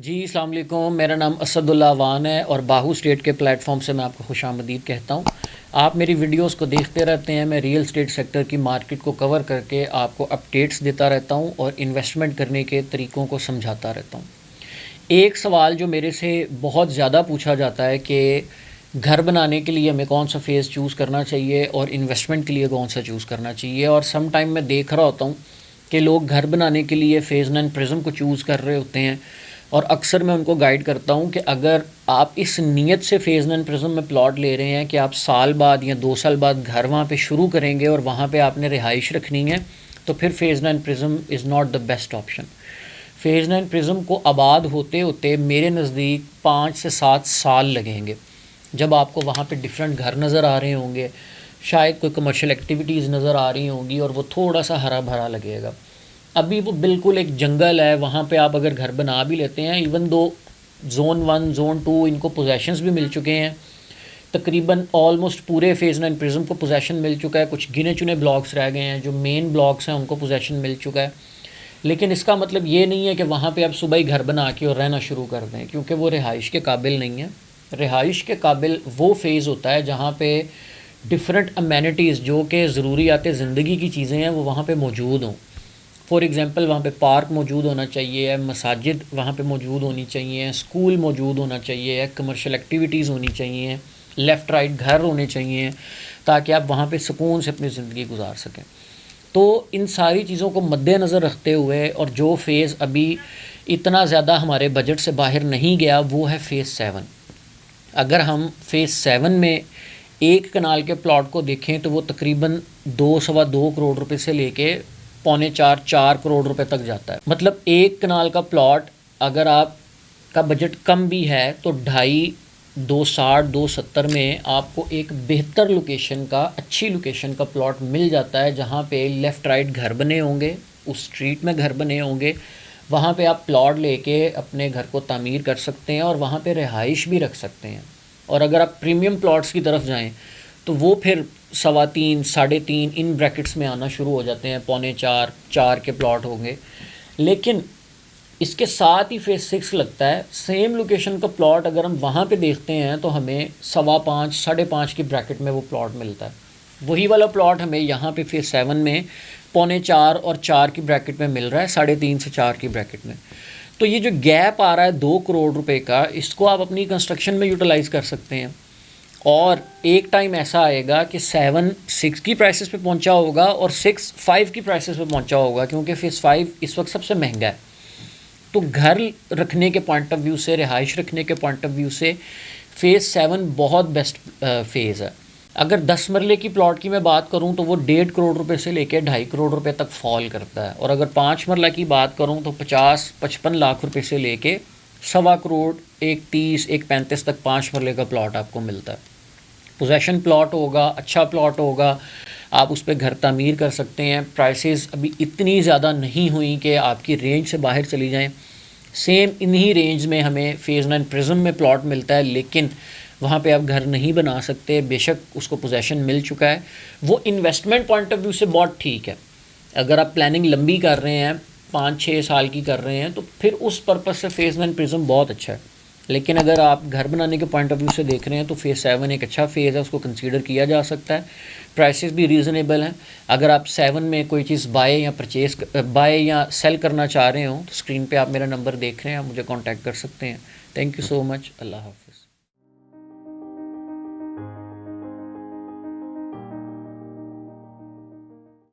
जी अस्सलाम वालेकुम। मेरा नाम असदुल्ला अवान है और बाहू स्टेट के प्लेटफॉर्म से मैं आपको खुशामदीद कहता हूँ। आप मेरी वीडियोस को देखते रहते हैं। मैं रियल एस्टेट सेक्टर की मार्केट को कवर करके आपको अपडेट्स देता रहता हूँ और इन्वेस्टमेंट करने के तरीक़ों को समझाता रहता हूँ। एक सवाल जो मेरे से बहुत ज़्यादा पूछा जाता है कि घर बनाने के लिए हमें कौन सा फ़ेज़ चूज़ करना चाहिए और इन्वेस्टमेंट के लिए कौन सा चूज़ करना चाहिए। और सम टाइम मैं देख रहा होता हूँ कि लोग घर बनाने के लिए फ़ेज़ 9 प्रिज्म को चूज़ कर रहे होते हैं और अक्सर मैं उनको गाइड करता हूँ कि अगर आप इस नीयत से फ़ेज़ 9 प्रिज्म में प्लॉट ले रहे हैं कि आप साल बाद या 2 साल बाद घर वहाँ पे शुरू करेंगे और वहाँ पे आपने रिहाइश रखनी है, तो फिर phase 9 prism is not the best option. Phase 9 prism को आबाद होते होते मेरे नज़दीक 5 से 7 साल लगेंगे। जब आपको वहाँ पे डिफरेंट घर नज़र आ रहे होंगे, शायद कोई कमर्शियल एक्टिविटीज़ नज़र आ रही होंगी और वो थोड़ा सा हरा भरा लगेगा। अभी वो बिल्कुल एक जंगल है, वहाँ पे आप अगर घर बना भी लेते हैं, इवन दो ज़ोन 1 ज़ोन 2 इनको पोजेशंस भी मिल चुके हैं, तकरीबन ऑलमोस्ट पूरे फ़ेज़ 9 प्रिज्म को पोजेशन मिल चुका है। कुछ गिने चुने ब्लॉक्स रह गए हैं, जो मेन ब्लॉक्स हैं उनको पोजेशन मिल चुका है। लेकिन इसका मतलब ये नहीं है कि वहाँ पे आप सुबह ही घर बना के और रहना शुरू कर दें, क्योंकि वो रिहाइश के काबिल नहीं है। रिहाइश के काबिल वो फ़ेज़ होता है जहाँ पे डिफरेंट अमेनिटीज़ जो कि ज़रूरियात ज़िंदगी की चीज़ें हैं वो वहाँ पे मौजूद हों। फॉर एग्ज़ाम्पल वहाँ पे पार्क मौजूद होना चाहिए, मसाजिद वहाँ पे मौजूद होनी चाहिए, स्कूल मौजूद होना चाहिए, कमर्शियल एक्टिविटीज़ होनी चाहिए, लेफ़्ट राइट घर होने चाहिए, ताकि आप वहाँ पे सुकून से अपनी ज़िंदगी गुजार सकें। तो इन सारी चीज़ों को मद्देनज़र रखते हुए और जो फ़ेज़ अभी इतना ज़्यादा हमारे बजट से बाहर नहीं गया वो है फ़ेज़ 7। अगर हम फ़ेज़ 7 में एक कनाल के प्लॉट को देखें तो वो तकरीबन 2 करोड़ रुपए से लेके पौने 4 करोड़ रुपए तक जाता है। मतलब एक कनाल का प्लॉट अगर आपका बजट कम भी है तो 2.5 260 में आपको एक बेहतर लोकेशन का, अच्छी लोकेशन का प्लॉट मिल जाता है, जहाँ पे लेफ़्ट राइट घर बने होंगे, उस स्ट्रीट में घर बने होंगे। वहाँ पे आप प्लॉट लेके अपने घर को तामीर कर सकते हैं और वहाँ पे रिहाइश भी रख सकते हैं। और अगर आप प्रीमियम प्लॉट्स की तरफ जाएं तो वो फिर 3.25 3.5 इन ब्रैकेट्स में आना शुरू हो जाते हैं, पौने 4 के प्लॉट होंगे। लेकिन इसके साथ ही फ़ेज़ 6 लगता है। सेम लोकेशन का प्लॉट अगर हम वहाँ पे देखते हैं तो हमें 5.25 5.5 की ब्रैकेट में वो प्लॉट मिलता है। वही वाला प्लॉट हमें यहाँ पे फ़ेज़ 7 में पौने 4 और 4 की ब्रैकेट में मिल रहा है, 3.5 से 4 की ब्रैकेट में। तो ये जो गैप आ रहा है 2 करोड़ रुपए का, इसको आप अपनी कंस्ट्रक्शन में यूटिलाइज़ कर सकते हैं। और एक टाइम ऐसा आएगा कि 7 6 की प्राइसेस पे पहुंचा होगा और 6 5 की प्राइसेस पे पहुंचा होगा, क्योंकि फ़ेज़ 5 इस वक्त सबसे महंगा है। तो घर रखने के पॉइंट ऑफ व्यू से, रिहाइश रखने के पॉइंट ऑफ व्यू से फ़ेज़ 7 बहुत बेस्ट फ़ेज़ है। अगर 10 मरले की प्लॉट की मैं बात करूं तो वो 1.5 करोड़ रुपए से लेकर 2.5 करोड़ रुपए तक फॉल करता है। और अगर 5 मरला की बात करूं तो 50-55 लाख रुपए से लेके 1.25 करोड़, 1.30 1.35 तक 5 मरले का प्लॉट आपको मिलता है। पोजेशन प्लॉट होगा, अच्छा प्लॉट होगा, आप उस पर घर तामीर कर सकते हैं। प्राइसेस अभी इतनी ज़्यादा नहीं हुई कि आपकी रेंज से बाहर चली जाएं। सेम इन्हीं रेंज में हमें फ़ेज़ 9 प्रिज्म में प्लॉट मिलता है, लेकिन वहाँ पे आप घर नहीं बना सकते। बेशक उसको पोजेशन मिल चुका है। वो इन्वेस्टमेंट पॉइंट ऑफ व्यू से बहुत ठीक है। अगर आप प्लानिंग लंबी कर रहे हैं, 5-6 साल की कर रहे हैं, तो फिर उस पर्पज़ से फ़ेज़ 9 प्रिज्म बहुत अच्छा है। लेकिन अगर आप घर बनाने के पॉइंट ऑफ व्यू से देख रहे हैं तो फ़ेज़ 7 एक अच्छा फ़ेज़ है, उसको कंसीडर किया जा सकता है। प्राइसेस भी रीज़नेबल हैं। अगर आप 7 में कोई चीज़ बाय या सेल करना चाह रहे हो तो स्क्रीन पे आप मेरा नंबर देख रहे हैं, आप मुझे कॉन्टैक्ट कर सकते हैं। Thank you so much. अल्लाह हाफ़िज़।